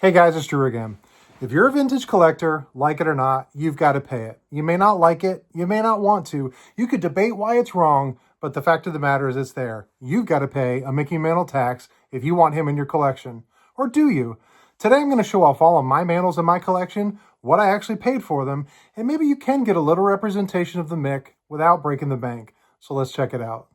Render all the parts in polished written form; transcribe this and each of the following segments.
Hey guys, it's Drew again. If you're a vintage collector, like it or not, you've got to pay it. You may not like it, you may not want to. You could debate why it's wrong, but the fact of the matter is it's there. You've got to pay a Mickey Mantle tax if you want him in your collection. Or do you? Today I'm going to show off all of my mantles in my collection, what I actually paid for them, and maybe you can get a little representation of the Mick without breaking the bank. So let's check it out.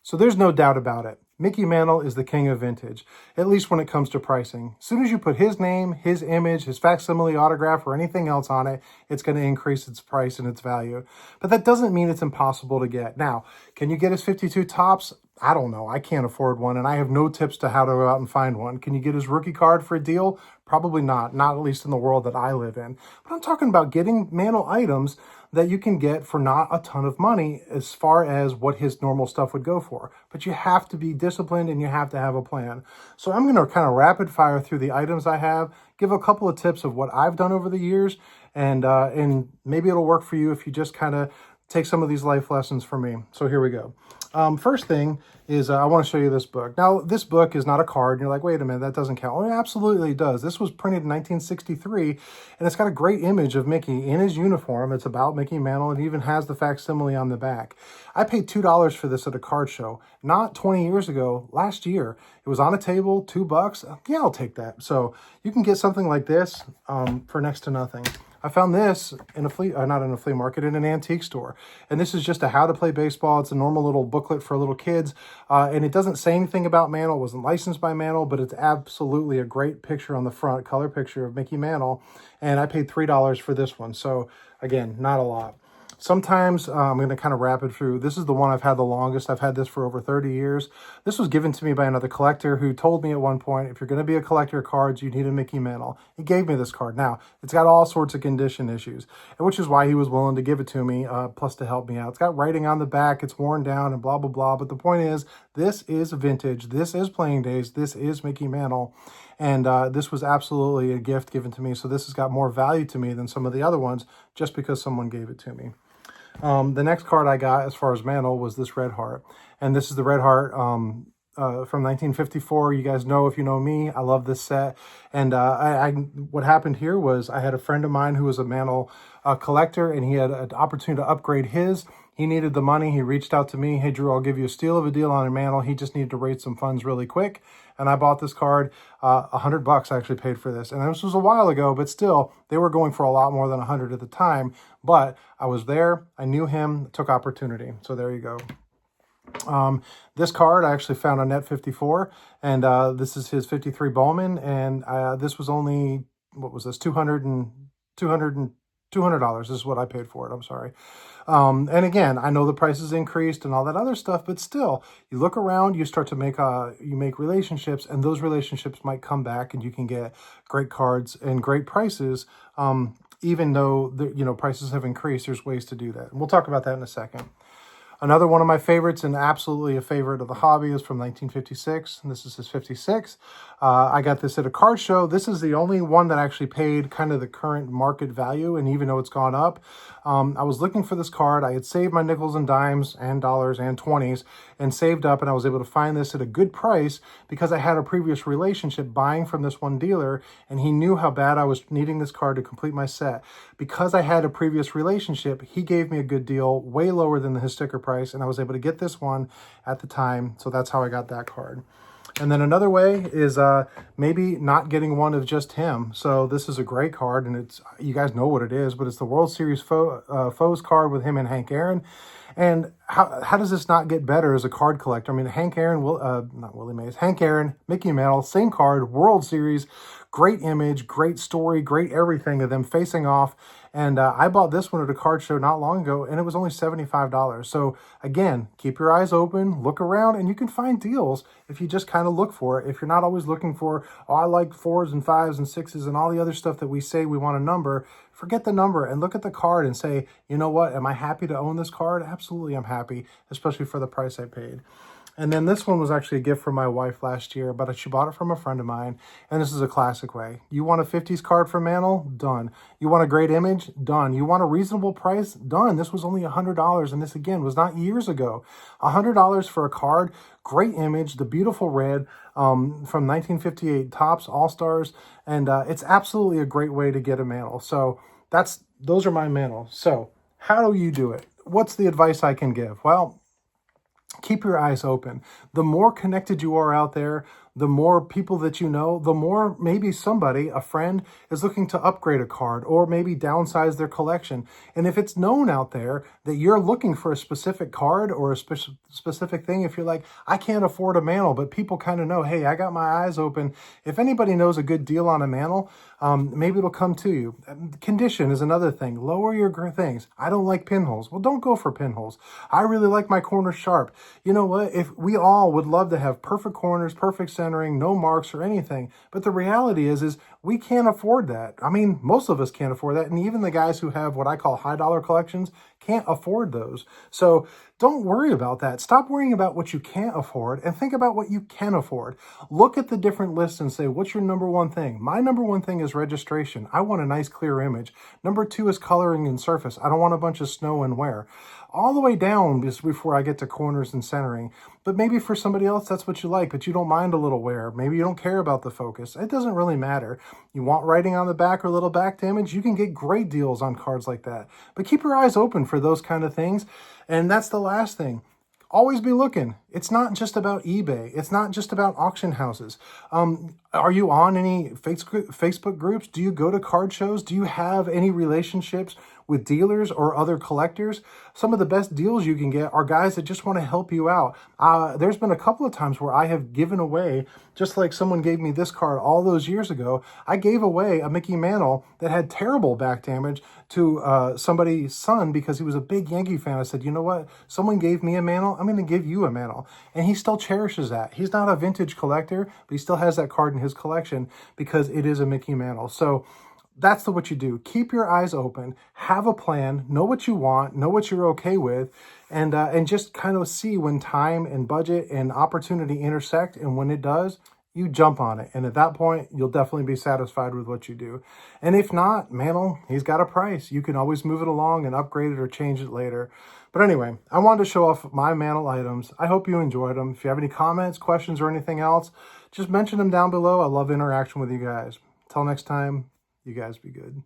So there's no doubt about it. Mickey Mantle is the king of vintage, at least when it comes to pricing. As soon as you put his name, his image, his facsimile autograph, or anything else on it, it's going to increase its price and its value. But that doesn't mean it's impossible to get. Now, can you get his 52 tops? I don't know. I can't afford one, and I have no tips to how to go out and find one. Can you get his rookie card for a deal? Probably not at least in the world that I live in. But I'm talking about getting Mantle items that you can get for not a ton of money as far as what his normal stuff would go for. But you have to be disciplined and you have to have a plan. So I'm going to kind of rapid fire through the items I have, give a couple of tips of what I've done over the years, and maybe it'll work for you if you just kind of take some of these life lessons from me. So here we go. First thing is I want to show you this book. Now, this book is not a card. And you're like, wait a minute, that doesn't count. Well, it absolutely does. This was printed in 1963, and it's got a great image of Mickey in his uniform. It's about Mickey Mantle, and it even has the facsimile on the back. I paid $2 for this at a card show, not 20 years ago, last year. It was on a table, $2. Yeah, I'll take that. So you can get something like this for next to nothing. I found this in a not in a flea market, in an antique store. And this is just a how to play baseball. It's a normal little booklet for little kids. And it doesn't say anything about Mantle. It wasn't licensed by Mantle, but it's absolutely a great picture on the front, color picture of Mickey Mantle. And I paid $3 for this one. So again, not a lot. Sometimes I'm going to kind of wrap it through. This is the one I've had the longest. I've had this for over 30 years. This was given to me by another collector who told me at one point, if you're going to be a collector of cards, you need a Mickey Mantle. He gave me this card. Now, it's got all sorts of condition issues, which is why he was willing to give it to me, plus to help me out. It's got writing on the back. It's worn down and blah, blah, blah. But the point is, this is vintage. This is playing days. This is Mickey Mantle. And this was absolutely a gift given to me. So this has got more value to me than some of the other ones just because someone gave it to me. The next card I got as far as Mantle was this Red Heart. And this is the Red Heart from 1954. You guys know, if you know me, I love this set. And what happened here was I had a friend of mine who was a Mantle collector, and he had an opportunity to upgrade his. He needed the money. He reached out to me. Hey, Drew, I'll give you a steal of a deal on a Mantle. He just needed to raise some funds really quick. And I bought this card. $100 I actually paid for this. And this was a while ago, but still, they were going for a lot more than 100 at the time. But I was there. I knew him. Took opportunity. So there you go. This card I actually found on Net54. And this is his 53 Bowman. And this was only, what was this, $200. This is what I paid for it. I'm sorry. And again, I know the prices increased and all that other stuff, but still, you look around, you start to make relationships, and those relationships might come back, and you can get great cards and great prices. Even though prices have increased, there's ways to do that. And we'll talk about that in a second. Another one of my favorites, and absolutely a favorite of the hobby, is from 1956. And this is his 56. I got this at a card show. This is the only one that actually paid kind of the current market value, and even though it's gone up. I was looking for this card. I had saved my nickels and dimes and dollars and 20s and saved up, and I was able to find this at a good price because I had a previous relationship buying from this one dealer, and he knew how bad I was needing this card to complete my set. Because I had a previous relationship, he gave me a good deal, way lower than his sticker price, and I was able to get this one at the time. So that's how I got that card. And then another way is maybe not getting one of just him. So this is a great card, and it's, you guys know what it is, but it's the World Series Foes card with him and Hank Aaron. And how does this not get better as a card collector? I mean, Hank Aaron, not Willie Mays, Hank Aaron, Mickey Mantle, same card, World Series, great image, great story, great everything of them facing off. And I bought this one at a card show not long ago, and it was only $75. So again, keep your eyes open, look around, and you can find deals if you just kind of look for it. If you're not always looking for, oh, I like 4s and 5s and 6s and all the other stuff that we say we want a number, forget the number and look at the card and say, you know what, am I happy to own this card? Absolutely, I'm happy, especially for the price I paid. And then this one was actually a gift from my wife last year, but she bought it from a friend of mine. And this is a classic way. You want a 50s card from Mantle? Done. You want a great image? Done. You want a reasonable price? Done. This was only $100. And this, again, was not years ago. $100 for a card, great image, the beautiful red from 1958 Topps All-Stars. And it's absolutely a great way to get a Mantle. So those are my Mantles. So how do you do it? What's the advice I can give? Well, keep your eyes open. The more connected you are out there, the more people that you know, the more maybe somebody, a friend, is looking to upgrade a card or maybe downsize their collection. And if it's known out there that you're looking for a specific card or a specific thing, if you're like, I can't afford a Mantle, but people kind of know, hey, I got my eyes open. If anybody knows a good deal on a Mantle, maybe it'll come to you. Condition is another thing. Lower your things. I don't like pinholes. Well, don't go for pinholes. I really like my corners sharp. You know what? If we all would love to have perfect corners, perfect centering, no marks or anything, but the reality is we can't afford that. I mean, most of us can't afford that, and even the guys who have what I call high dollar collections can't afford those. So don't worry about that. Stop worrying about what you can't afford and think about what you can afford. Look at the different lists and say, what's your number one thing? My number one thing is registration. I want a nice clear image. Number two is coloring and surface. I don't want a bunch of snow and wear. All the way down before I get to corners and centering. But maybe for somebody else, that's what you like, but you don't mind a little wear. Maybe you don't care about the focus. It doesn't really matter. You want writing on the back or a little back damage? You can get great deals on cards like that. But keep your eyes open for those kind of things. And that's the last thing. Always be looking. It's not just about eBay. It's not just about auction houses. Are you on any Facebook groups? Do you go to card shows? Do you have any relationships with dealers or other collectors? Some of the best deals you can get are guys that just want to help you out. There's been a couple of times where I have given away, just like someone gave me this card all those years ago, I gave away a Mickey Mantle that had terrible back damage to somebody's son because he was a big Yankee fan. I said, you know what? Someone gave me a Mantle. I'm going to give you a Mantle. And he still cherishes that. He's not a vintage collector, but he still has that card in his collection because it is a Mickey Mantle. So that's what you do. Keep your eyes open, have a plan, know what you want, know what you're okay with, and just kind of see when time and budget and opportunity intersect, and when it does, you jump on it. And at that point, you'll definitely be satisfied with what you do. And if not, Mantle, he's got a price. You can always move it along and upgrade it or change it later. But anyway, I wanted to show off my Mantle items. I hope you enjoyed them. If you have any comments, questions, or anything else, just mention them down below. I love interaction with you guys. Until next time, you guys be good.